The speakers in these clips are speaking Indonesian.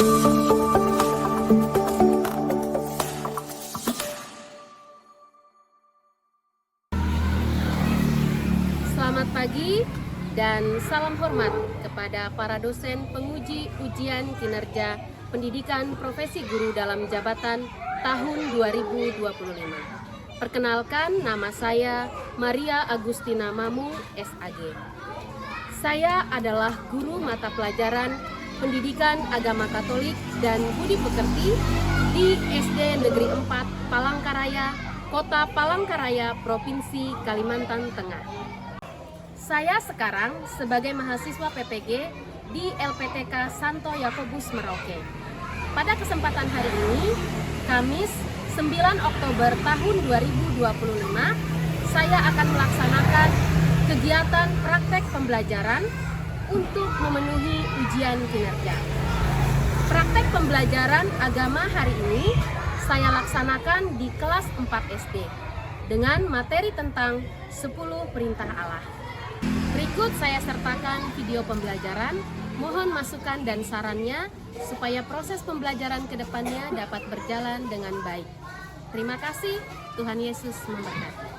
Selamat pagi dan salam hormat kepada para dosen penguji ujian kinerja pendidikan profesi guru dalam jabatan tahun 2025. Perkenalkan, nama saya Maria Agustina Mamu, SAG. Saya adalah guru mata pelajaran Pendidikan Agama Katolik dan Budi Pekerti di SD Negeri 4 Palangkaraya, Kota Palangkaraya, Provinsi Kalimantan Tengah. Saya sekarang sebagai mahasiswa PPG di LPTK Santo Yakobus Merauke. Pada kesempatan hari ini, Kamis 9 Oktober tahun 2025, saya akan melaksanakan kegiatan praktek pembelajaran untuk memenuhi ujian kinerja. Praktek pembelajaran agama hari ini saya laksanakan di kelas 4 SD dengan materi tentang 10 perintah Allah. Berikut saya sertakan video pembelajaran, mohon masukan dan sarannya supaya proses pembelajaran ke depannya dapat berjalan dengan baik. Terima kasih, Tuhan Yesus memberkati.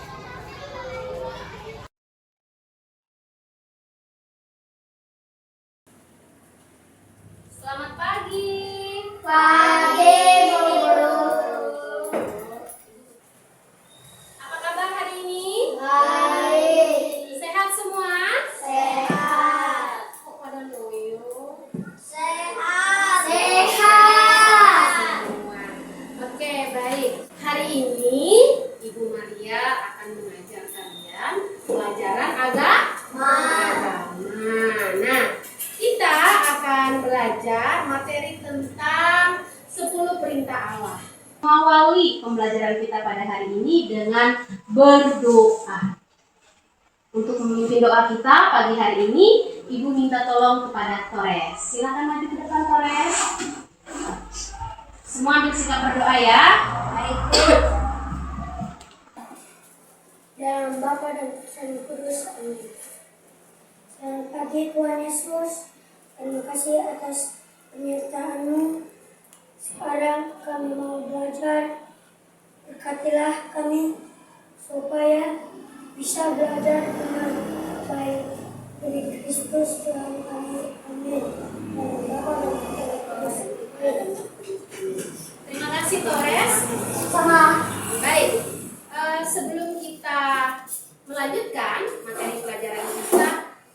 Selamat pagi. Pagi, Bu Guru. Apa kabar hari ini? Baik. Sehat semua? Sehat. Kok pada loyo? Sehat. Sehat. Semua. Oke, baik. Hari ini Ibu Maria akan mengajar kalian pelajaran agama. Nah, kita akan belajar materi tentang 10 perintah Allah. Mengawali pembelajaran kita pada hari ini dengan berdoa. Untuk memimpin doa kita pagi hari ini, Ibu minta tolong kepada Torres. Silakan maju ke depan, Torres. Semua ambil sikap berdoa ya. Baik. Dalam Bapa dan Putra dan Roh Kudus. Amin. Selamat pagi Tuhan Yesus. Terima kasih atas penyertaan-Mu. Sekarang kami mau belajar. Berkatilah kami supaya bisa belajar dengan baik. Demi Kristus Tuhan kami. Amin. Dalam Bapa dan Putra dan Roh Kudus. Amin. Terima kasih, Torres. Sama. Baik, sebelum kita melanjutkan materi pelajaran kita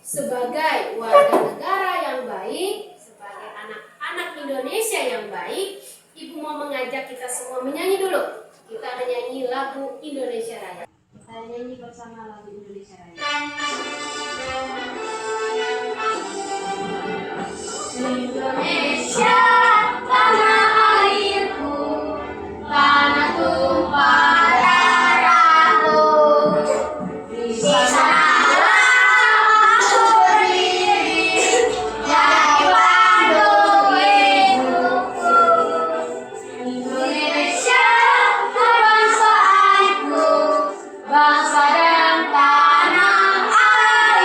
sebagai warga negara yang baik, sebagai anak-anak Indonesia yang baik, Ibu mau mengajak kita semua menyanyi dulu. Kita menyanyi lagu Indonesia Raya. Kita nyanyi bersama lagu Indonesia Raya. Indonesia, tanah airku, tanah tumpah darahku. Di sanalah aku berdiri, jadi pandu hidupku. Indonesia, bangsaanku, bangsa dan tanah air.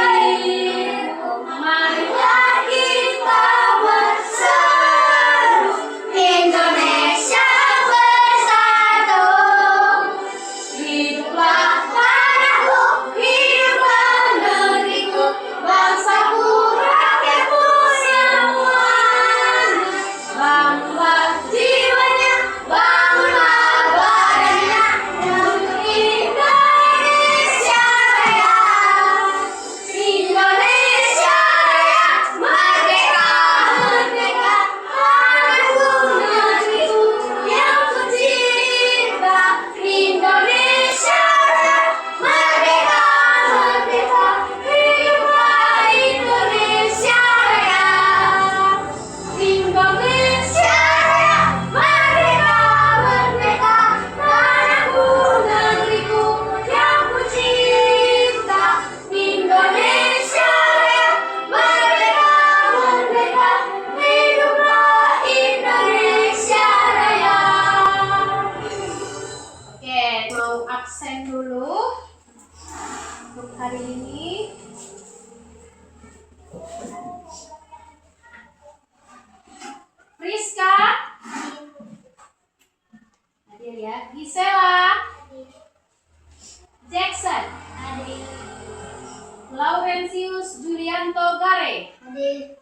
Bogare. Hadir.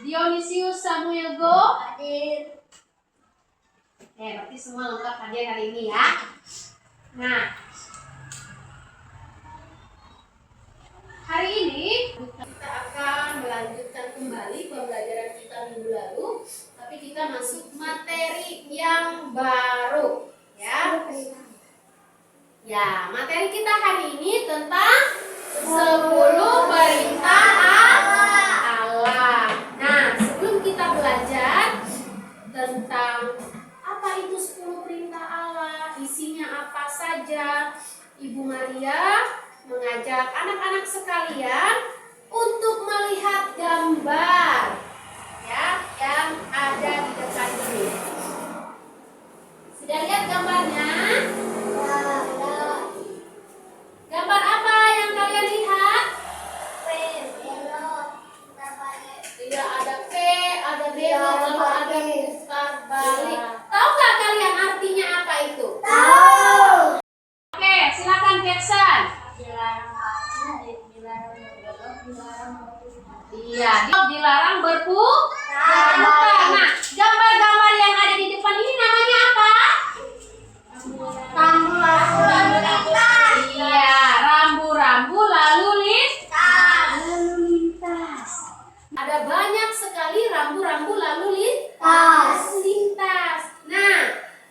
Dionysius Samuel Go. Hadir. Berarti semua lengkap hadir hari ini ya. Nah, hari ini kita akan melanjutkan kembali pembelajaran kita minggu lalu, tapi kita masuk materi yang baru ya. Ya, materi kita hari ini tentang 10 perintah Allah. Nah, sebelum kita belajar tentang apa itu 10 perintah Allah, isinya apa saja, Ibu Maria mengajak anak-anak sekalian untuk melihat gambar ya yang ada di depan ini. Sudah lihat gambarnya? Gambar apa yang kalian lihat? Iya, ada P, ada belok, lalu ada putar balik. Tahu nggak kalian artinya apa itu? Tahu. Oke, silakan Jackson. Iya, dilarang berputar. Nah, gambar-gambar yang ada di depan ini namanya apa? Iya, rambu-rambu lalu lintas. Ada banyak sekali rambu-rambu lalu lintas. Nah,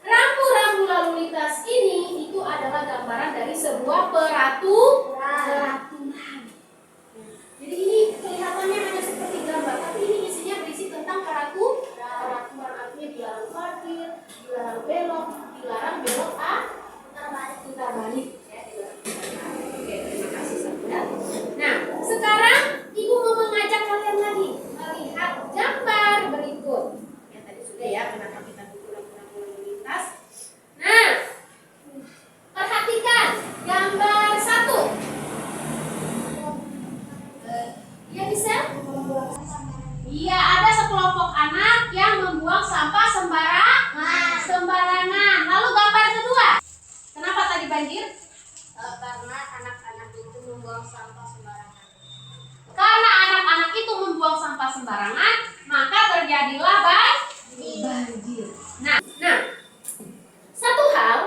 rambu-rambu lalu lintas ini itu adalah gambaran dari sebuah peraturan. Jadi ini kelihatannya hanya seperti gambar, tapi ini isinya berisi tentang peraturan. Artinya dilarang parkir, dilarang belok, putar balik. Ya, dilarang putar balik. Oke, terima kasih Sabda. Nah, sekarang Ibu mau mengajak kalian lagi melihat gambar berikut. Ya, tadi sudah ya, kenapa kita butuh rambu-rambu lalu lintas. Nah, perhatikan gambar 1. Ya bisa? Iya, ada sekelompok anak yang membuang sampah sembarangan. Lalu gambar kedua. Kenapa tadi banjir? Karena anak-anak itu membuang sampah sembarangan. Karena anak-anak itu membuang sampah sembarangan, maka terjadilah banjir. Nah, satu hal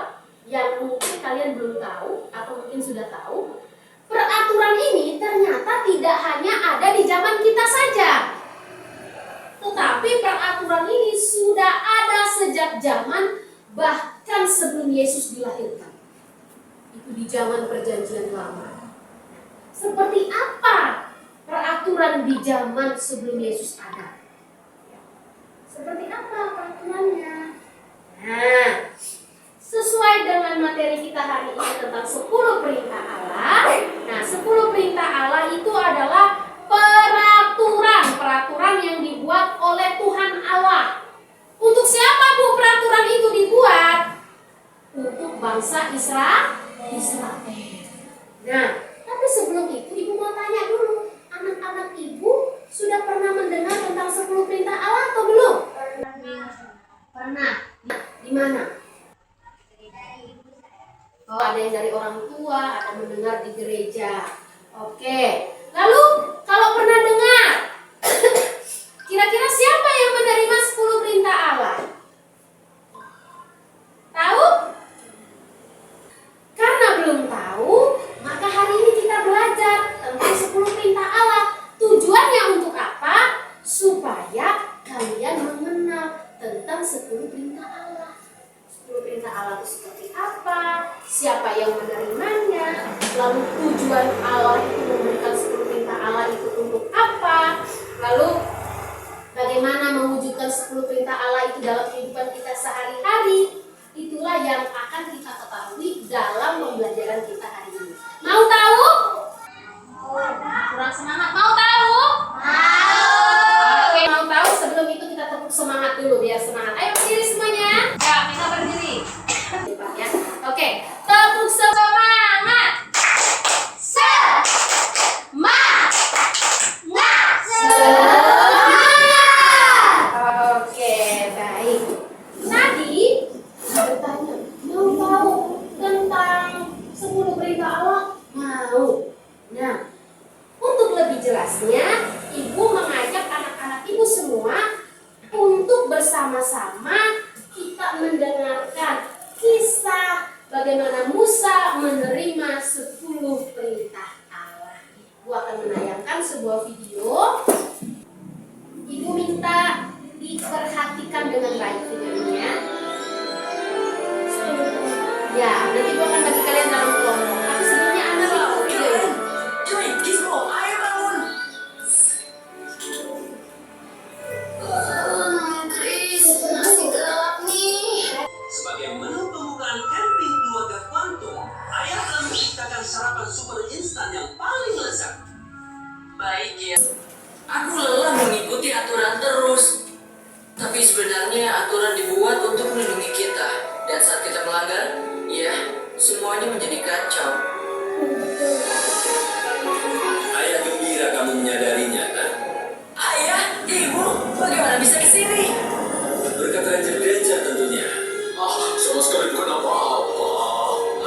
yang mungkin kalian belum tahu atau mungkin sudah tahu, peraturan ini ternyata tidak hanya ada di zaman kita saja. Tetapi peraturan ini sudah ada sejak zaman bahkan sebelum Yesus dilahirkan. Itu di zaman Perjanjian Lama. Seperti apa peraturan di zaman sebelum Yesus ada? Seperti apa peraturannya? Nah, sesuai dengan materi kita hari ini tentang 10 perintah Allah. Nah, 10 perintah Allah itu adalah peraturan yang dibuat oleh Tuhan Allah. Untuk siapa Bu peraturan itu dibuat? Untuk bangsa Israel. Nah, tapi sebelum itu Ibu mau tanya dulu, anak-anak Ibu sudah pernah mendengar tentang 10 perintah Allah atau belum? Pernah. Nah, di mana? Oh, ada yang dari orang tua, ada mendengar di gereja. Oke. Lalu kalau pernah dengar, kira-kira siapa yang menerima 10 perintah Allah? Tahu? Karena belum tahu, maka hari ini kita belajar tentang 10 perintah Allah. Tujuannya untuk apa? Supaya diperhatikan dengan baik videonya. Ya, nanti gue akan bagi kalian dalam kelompok. Tapi sebelumnya Anda ikut video ini. Sebagai menu pembukaan camping keluarga Quantum, ayah telah menciptakan sarapan super instan yang paling lezat. Baik ya, aku lelah mengikuti aturan terus. Tapi sebenarnya aturan dibuat untuk melindungi kita. Dan saat kita melanggar, ya, semuanya menjadi kacau. Ayah gembira kamu menyadarinya, kan? Ayah, ibu, bagaimana bisa kesini? Berkat Ranger Deja tentunya. Sama sekali bukan apa-apa.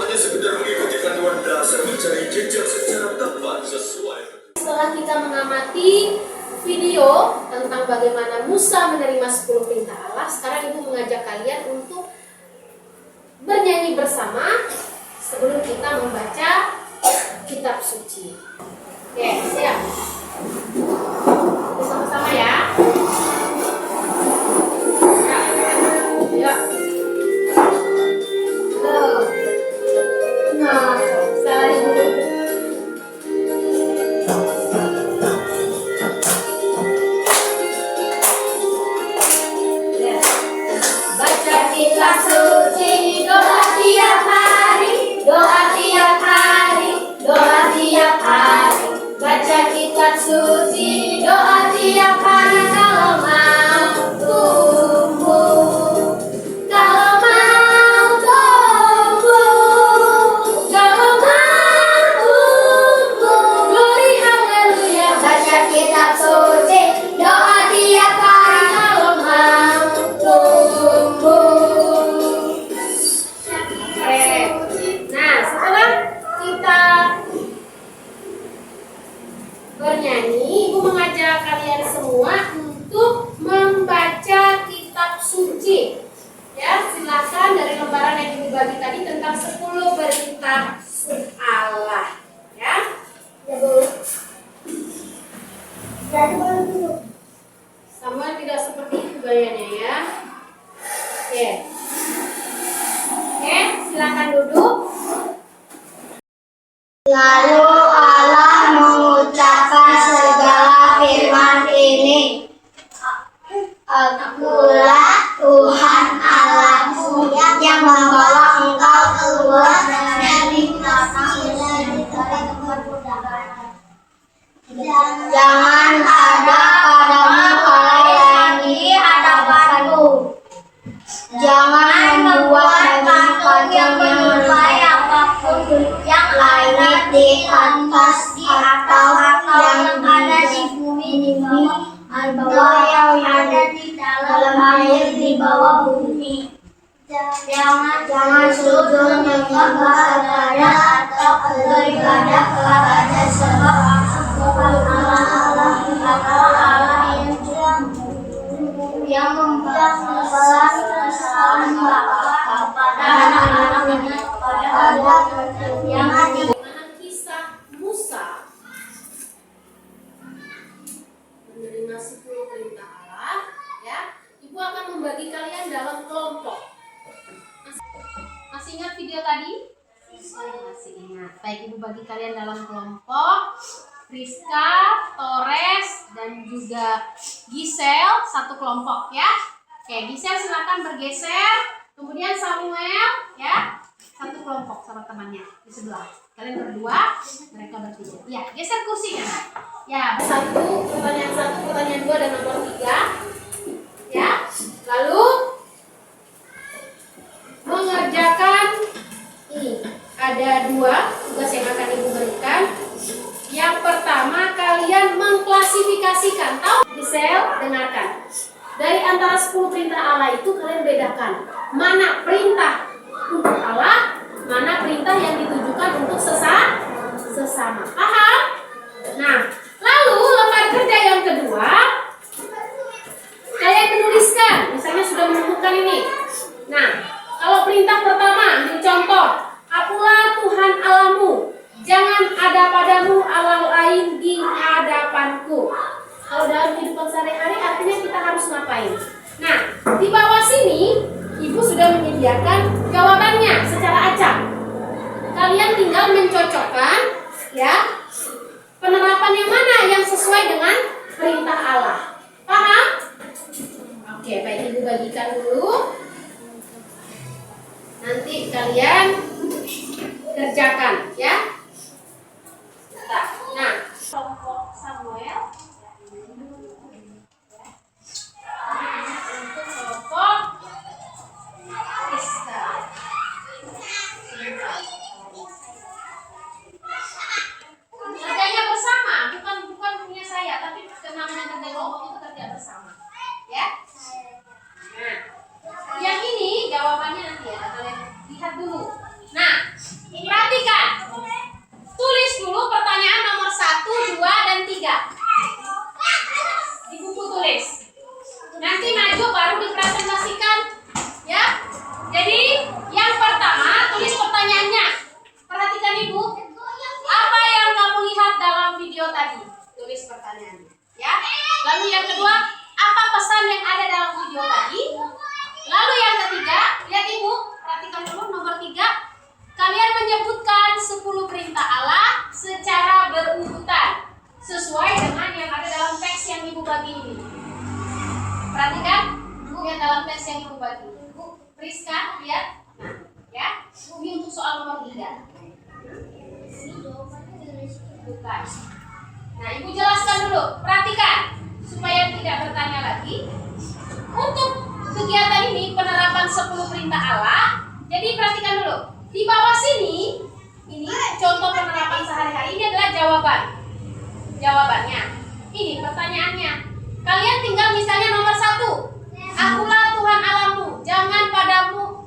Hanya sekedar mengikuti panduan dasar mencari jejak secara tepat sesuai. Setelah kita mengamati video tentang bagaimana Musa menerima 10 perintah Allah, sekarang Ibu mengajak kalian untuk bernyanyi bersama sebelum kita membaca kitab suci. Oke, siap? Bersama-sama ya. Ya. Nah, salah Ibu. Baca kitab suci, doa tiap hari, doa tiap hari, doa tiap hari. Baca kitab suci, doa tiap hari kalau mau tumbuh, kalau mau tumbuh, kalau mau tumbuh. Glory haleluya. Baca kitab suci, doa tiap hari kalau mau tumbuh. Nah, setelah kita bernyanyi, Ibu mengajak kalian semua untuk membaca kitab suci. Ya, silakan dari lembaran yang Ibu bagi tadi tentang 10 perintah Allah. Ya. Ya, Bu. Jadi boleh dulu. Sama tidak seperti itu gayanya ya. Oke. Oke, silakan duduk. Lalu Allah mengucapkan segala firman ini. Akulah Tuhan Allahmu yang membawa engkau keluar dari Jangan ada padamu hal lain di hadapanku. Jangan membuat patung yang menyerupai apapun yang langit di atas atau yang ada di bumi atau yang ada di dalam air di bawah bumi. Jangan sujud menyembah kepada atau beribadah kepada sebab Allah yang membalas kesalahan bapa kepada anak-anaknya kepada yang mati. Kisah Musa menerima 10 perintah Allah, ya. Ibu akan membagi kalian dalam kelompok. Masih ingat video tadi? Masih ingat. Baik, Ibu bagi kalian dalam kelompok. Rizka, Torres, dan juga Gisel satu kelompok ya. Oke, Gisel silakan bergeser. Kemudian Samuel ya satu kelompok sama temannya di sebelah. Kalian berdua, mereka bertiga. Ya, geser kursinya. Ya, pertanyaan 2 dan nomor 3. Ya, lalu mengerjakan ini. Ada 2 tugas yang akan Ibu berikan. Yang pertama, kalian mengklasifikasikan. Tahu? Gisel, dengarkan. Dari antara 10 perintah Allah itu kalian bedakan. Mana perintah untuk Allah, mana perintah yang ditujukan untuk sesama. Paham? Nah, lalu lembar kerja yang kedua, kalian menuliskan. Misalnya sudah menemukan ini. Nah, kalau perintah pertama, ambil contoh. Akulah Tuhan Allahmu. Jangan ada padamu Allah lain di hadapanku. Kalau dalam kehidupan sehari-hari artinya Artinya kita harus ngapain? Nah, di bawah sini Ibu sudah menyediakan jawabannya secara acak. Kalian tinggal mencocokkan ya penerapan yang mana yang sesuai dengan perintah Allah. Paham? Oke, baik, Ibu bagikan dulu. Nanti kalian kerjakan ya. Nah, kelompok Samuel untuk kelompok Rizka. Kerjanya bersama, bukan punya saya, tapi namanya kerja kelompok itu kerja bersama. Ya. Nah, yang ini jawabannya nanti ya, kalian lihat dulu. Nah, perhatikan. Tulis dulu pertanyaan nomor 1, 2, dan 3 di buku tulis. Nanti maju baru dipresentasikan ya. Jadi yang pertama tulis pertanyaannya. Perhatikan Ibu. Apa yang kamu lihat dalam video tadi? Tulis pertanyaannya ya. Lalu yang kedua, apa pesan yang ada dalam video tadi? Lalu yang ketiga, lihat Ibu, perhatikan dulu nomor 3. Kalian menyebutkan 10 perintah Allah secara berurutan sesuai dengan yang ada dalam teks yang Ibu bagi ini. Perhatikan, lihat dalam teks yang Ibu bagi. Ibu Rizka, lihat. Nah, ya. Ini untuk soal nomor 3. Bukan. Nah, Ibu jelaskan dulu. Perhatikan supaya tidak bertanya lagi. Untuk kegiatan ini penerapan 10 perintah Allah. Jadi perhatikan dulu. Di bawah sini, ini contoh penerapan sehari-hari, ini adalah jawabannya. Ini pertanyaannya. Kalian tinggal misalnya nomor 1. Akulah Tuhan Allahmu, jangan padamu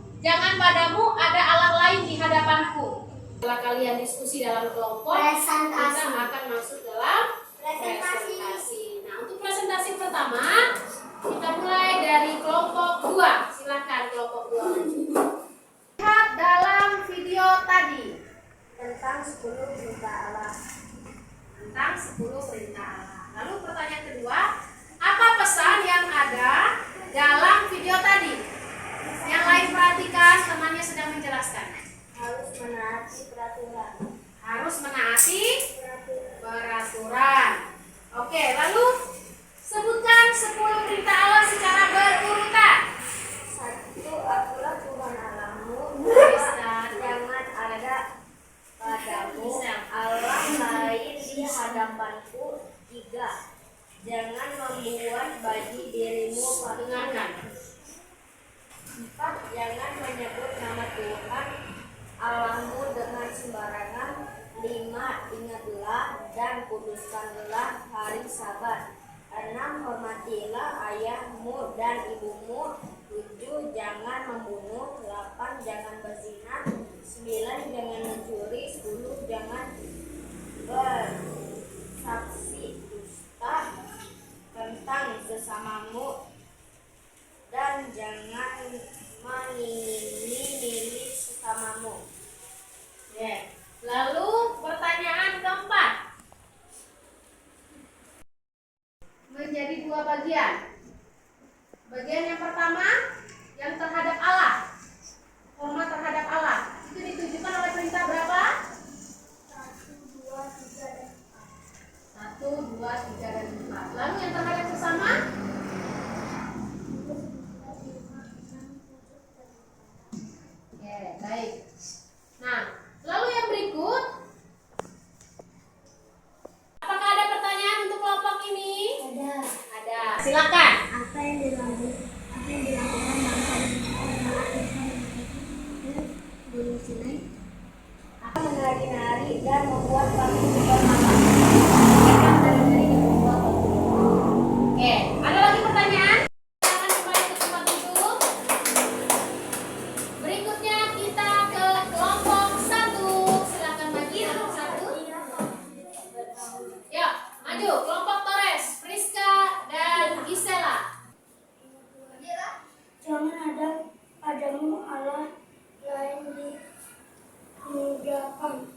ada Allah lain di hadapanku. Setelah kalian diskusi dalam kelompok, kita akan masuk dalam presentasi. Nah, untuk presentasi pertama, kita mulai dari kelompok 2. Silakan kelompok 2 maju. Lihat dalam video tadi tentang 10 perintah Allah. Lalu pertanyaan kedua, apa pesan yang ada dalam video tadi? Yang lain perhatikan, temannya sedang menjelaskan. Harus menaati peraturan. Oke, lalu sebutkan 10 perintah Allah secara berurutan. 1. Akulah Tuhan Allahmu. Jangan ada padamu Allah lain di hadapanku. 3. Jangan membuat bagi dirimu patungan. 4. Jangan menyebut nama Tuhan Allahmu dengan sembarangan. 5. Ingatlah dan kuduskanlah hari Sabat. 6. Hormatilah ayahmu dan ibumu. 7. Jangan membunuh. 8. Jangan berzina. 9. Jangan mencuri. 10. Jangan bersaksi dusta tentang sesamamu. Dan jangan mengingini milik sesamamu. Ya. Lalu pertanyaan keempat menjadi 2 bagian. Bagian yang pertama yang terhadap Allah, hormat terhadap Allah, itu ditujukan oleh perintah berapa? 1, 2, 3, dan 4. 1, 2, 3, dan 4. Lalu yang terhadap sesama? Oke, baik. Nah, lalu yang berikut, apakah ada pertanyaan untuk kelompok ini? Ada. Silakan. Apa yang dilakukan bangsa Gunung Sinai? Apa menari-nari dan membuat patung berhala? Mereka menari-nari dan membuat patung. Oke, ada lagi pertanyaan? Silakan kembali ke tempat duduk. Berikutnya kita ke kelompok 1. Silakan maju kelompok 1. Yuk, maju kelompok Torres, Priska, dan Gisela. Jangan ada padamu Allah lain di hadapan.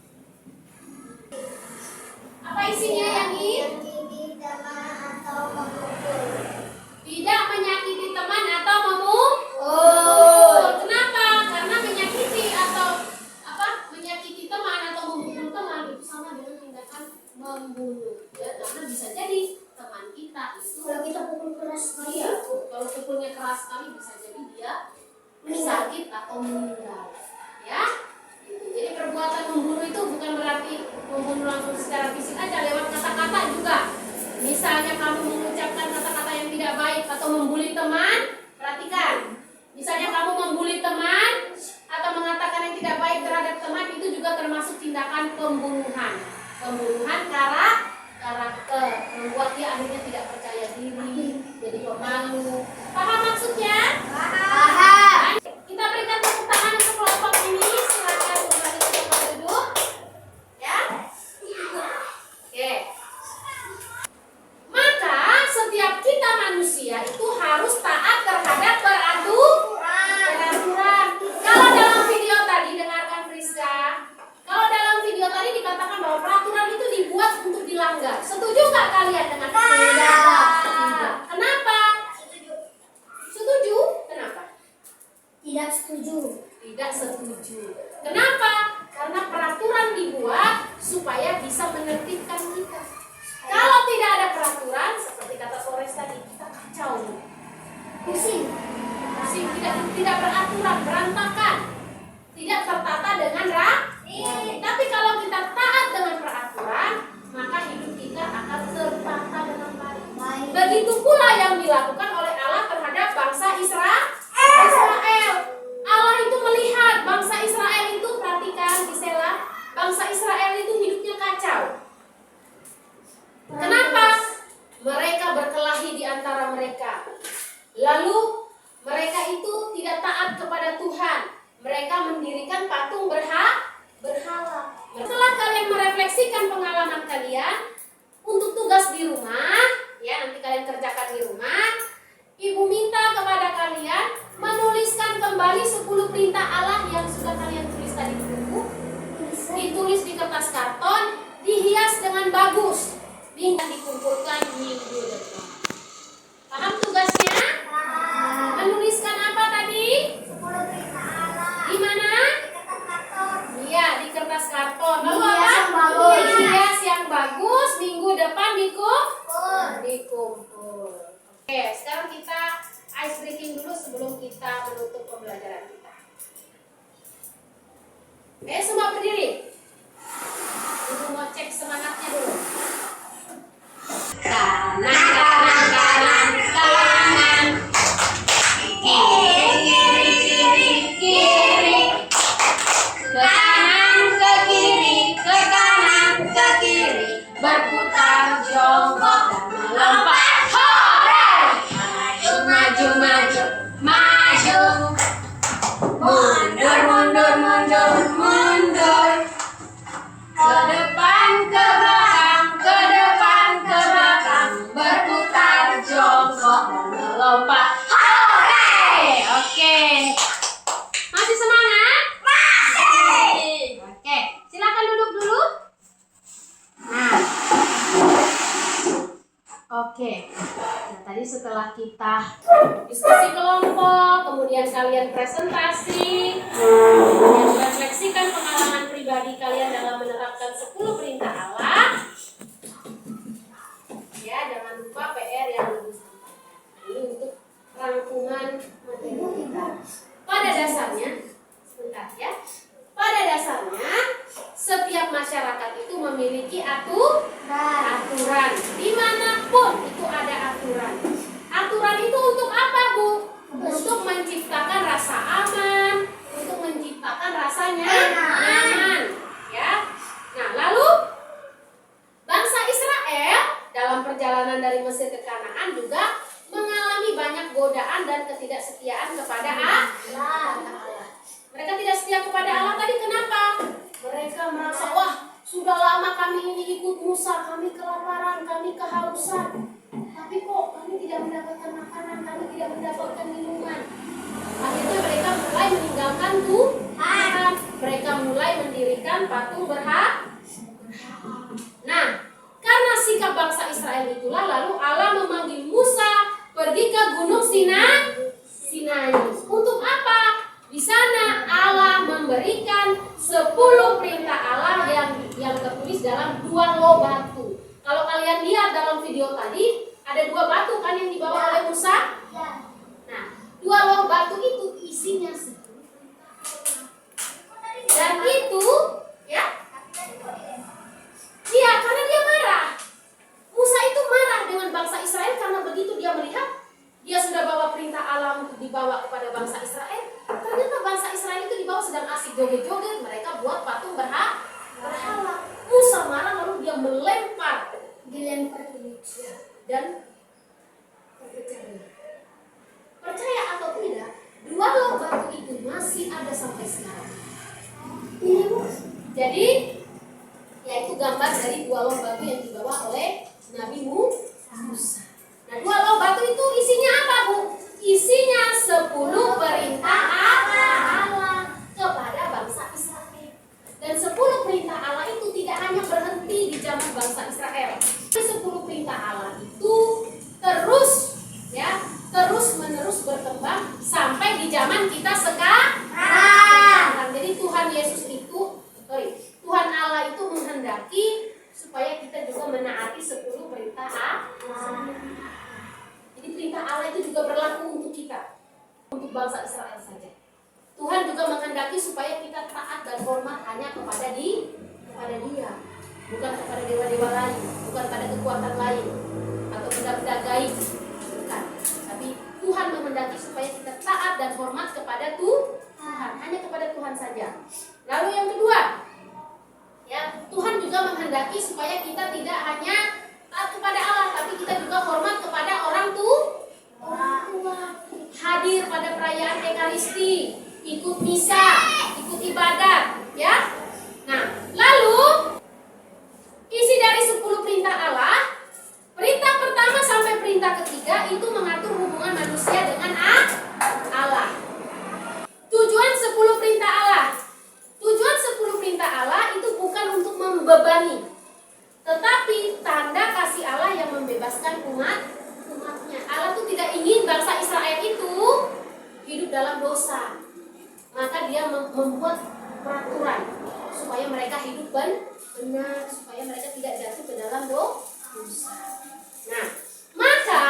atau meninggal. Ya, gitu. Jadi perbuatan membunuh itu bukan berarti membunuh langsung secara fisik aja, lewat kata-kata juga. Misalnya kamu mengucapkan kata-kata yang tidak baik atau membuli teman, perhatikan. Misalnya kamu membuli teman atau mengatakan yang tidak baik terhadap teman, itu juga termasuk tindakan pembunuhan. Pembunuhan karakter, membuat dia akhirnya tidak percaya diri, jadi pemalu. Paham maksudnya? Paham. Kita berikan tepuk tangan untuk kelompok ini. Silakan kembali ke tempat duduk. Ya. Oke. Maka setiap kita manusia itu harus taat terhadap peraturan. Kalau dalam video tadi, dengarkan Friska. Kalau dalam video tadi dikatakan bahwa peraturan itu dibuat untuk dilanggar. Setuju nggak kalian dengan itu? Tidak. Kenapa? Setuju? Kenapa? Tidak setuju. Tidak setuju. Kenapa? Karena peraturan dibuat supaya bisa menertibkan kita. Kalau tidak ada peraturan, seperti kata Flores tadi, kita kacau. Pusing, tidak beraturan, berantakan, tidak tertata dengan rapi. Tapi kalau kita taat dengan peraturan, maka hidup kita akan tertata dengan baik. Begitu pula yang dilakukan oleh Allah terhadap bangsa Israel. Allah itu melihat bangsa Israel itu, perhatikan Gisela, bangsa Israel itu hidupnya kacau. Kenapa? Mereka berkelahi di antara mereka. Lalu mereka itu tidak taat kepada Tuhan. Mereka mendirikan patung berhala. Setelah kalian merefleksikan pengalaman kalian untuk tugas di rumah, ya nanti kalian kerjakan di rumah, Ibu minta kepada kalian menuliskan kembali 10 perintah Allah yang sudah kalian tulis tadi di buku. Ditulis di kertas karton, dihias dengan bagus. Minggu dikumpulkan minggu depan. Paham tugasnya? Menuliskan apa tadi? 10 perintah Allah. Di mana? Di kertas karton. Iya, di kertas karton. Lalu Dihias apa? yang bagus. Dihias yang bagus. Minggu depan dikumpul. Oke, sekarang kita ice breaking dulu sebelum kita menutup pembelajaran kita. Semua berdiri. Ibu mau cek semangatnya dulu. Kanan. Kiri. Ke kanan, ke kiri. Berputar jongkok dan melompat. Hore! Maju. Mundur. Ke depan, ke belakang. Berputar jongkok dan melompat. Hore! Oke. Masih semangat? Masih. Oke, silakan duduk dulu. Nah. Oke. Nah, tadi setelah kita diskusi kelompok, kemudian kalian presentasi, kemudian refleksikan pengalaman pribadi kalian dalam menerapkan 10 perintah Allah. Ya, jangan lupa PR yang Ibu sampaikan. Ini untuk rangkuman materi. Pada dasarnya, sebentar ya. Pada dasarnya, setiap masyarakat itu memiliki aturan. Dimanapun itu ada aturan. Aturan itu untuk apa, Bu? Untuk menciptakan rasa aman, untuk menciptakan rasanya nyaman. Ya. Nah, lalu bangsa Israel dalam perjalanan dari Mesir ke Kanaan juga mengalami banyak godaan dan ketidaksetiaan kepada Allah. Mereka tidak setia kepada Allah tadi kenapa? Mereka merasa, wah sudah lama kami ini ikut Musa, kami kelaparan, kami kehausan. Tapi kok kami tidak mendapatkan makanan, kami tidak mendapatkan minuman. Akhirnya mereka mulai meninggalkan Tuhan. Mereka mulai mendirikan patung berhala. Nah, karena sikap bangsa Israel itulah lalu Allah memanggil Musa pergi ke Gunung Sinai. Untuk apa? Di sana Allah memberikan 10 perintah Allah yang tertulis dalam 2 loh batu. Kalau kalian lihat dalam video tadi, ada 2 batu kan yang dibawa oleh Musa? Nah, 2 loh batu itu isinya 10 perintah. dia melihat dia sudah bawa perintah Allah untuk dibawa kepada bangsa Israel, ternyata bangsa Israel itu dibawa sedang asik joget-joget, mereka buat patung berhala. Musa marah lalu dia dilempar dan terpecah. Percaya atau tidak, dua loh batu itu masih ada sampai sekarang. Jadi, yaitu gambar dari dua loh batu yang dibawa oleh Nabi Musa. Nah, dua loh batu itu isinya apa, Bu? Isinya 10 perintah Allah kepada bangsa Israel. Dan 10 perintah Allah itu tidak hanya berhenti di zaman bangsa Israel. 10 perintah Allah itu terus berkembang sampai di zaman kita sekarang. Jadi Tuhan Allah itu menghendaki supaya kita juga menaati 10 perintah Allah. Jadi perintah Allah itu juga berlaku untuk kita, untuk bangsa Israel saja. Tuhan juga menghendaki supaya kita taat dan hormat hanya kepada Dia, bukan kepada dewa-dewa lain, bukan pada kekuatan lain atau benda-benda gaib, bukan. Tapi Tuhan menghendaki supaya kita taat dan hormat kepada Tuhan, hanya kepada Tuhan saja. Lalu yang kedua, ya, Tuhan juga menghendaki supaya kita tidak hanya taat kepada Allah, tapi kita juga hormat kepada orang tua. Hadir pada perayaan Ekaristi, ikut misa, ikut ibadat, ya. Nah, lalu isi dari 10 perintah Allah, perintah pertama sampai perintah ketiga itu mengatur hubungan manusia dengan Allah. Tujuan 10 perintah Allah. Tujuan 10 perintah Allah itu bukan untuk membebani, tetapi tanda kasih Allah yang membebaskan umatnya. Allah tuh tidak ingin bangsa Israel itu hidup dalam dosa. Maka dia membuat peraturan supaya mereka hidup benar, supaya mereka tidak jatuh ke dalam dosa. Nah, maka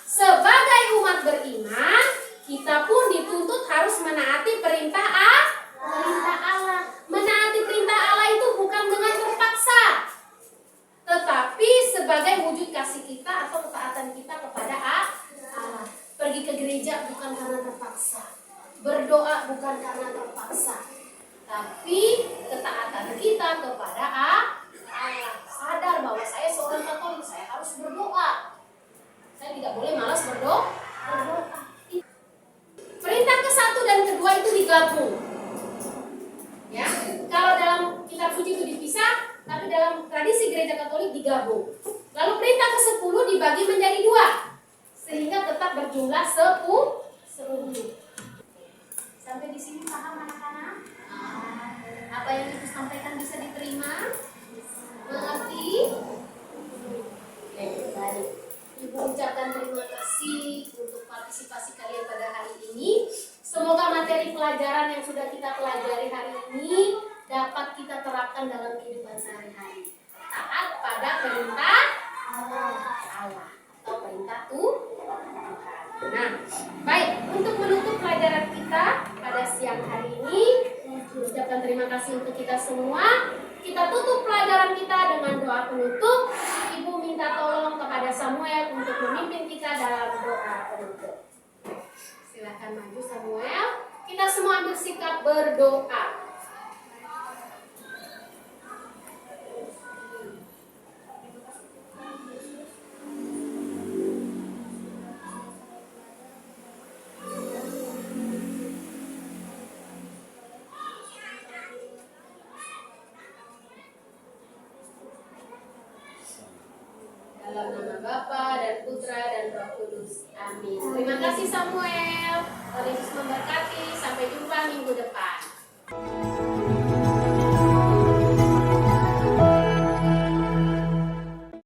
sebagai umat beriman, kita pun dituntut harus menaati perintah Allah. Menaati perintah Allah itu bukan dengan terpaksa, tetapi sebagai wujud kasih kita atau ketaatan kita kepada Allah. Pergi ke gereja bukan karena terpaksa, berdoa bukan karena terpaksa, tapi ketaatan kita kepada Allah. Sadar bahwa saya seorang Katolik, saya harus berdoa. Saya tidak boleh malas berdoa. Perintah ke-1 dan ke-2 itu digabung. Ya, kalau dalam kitab suci itu dipisah, tapi dalam tradisi gereja Katolik digabung. Lalu perintah ke-10 dibagi menjadi 2, sehingga tetap berjumlah 10. Sampai di sini paham anak-anak? Apa yang Ibu sampaikan bisa diterima? Mengerti? Baik. Ibu ucapkan terima kasih untuk partisipasi kalian pada hari ini. Semoga materi pelajaran yang sudah kita pelajari hari ini dapat kita terapkan dalam kehidupan sehari-hari. Taat pada perintah Allah atau perintah Tuhan. Nah, baik, untuk menutup pelajaran kita pada siang hari ini, ucapkan terima kasih untuk kita semua. Kita tutup pelajaran kita dengan doa penutup. Ibu minta tolong kepada Samuel untuk memimpin kita dalam doa penutup. Silakan maju Samuel. Kita semua ambil sikap berdoa. Dalam nama Bapa dan Putra dan Roh Kudus. Amin. Terima kasih Samuel. Tuhan Yesus memberkati. Sampai jumpa minggu depan.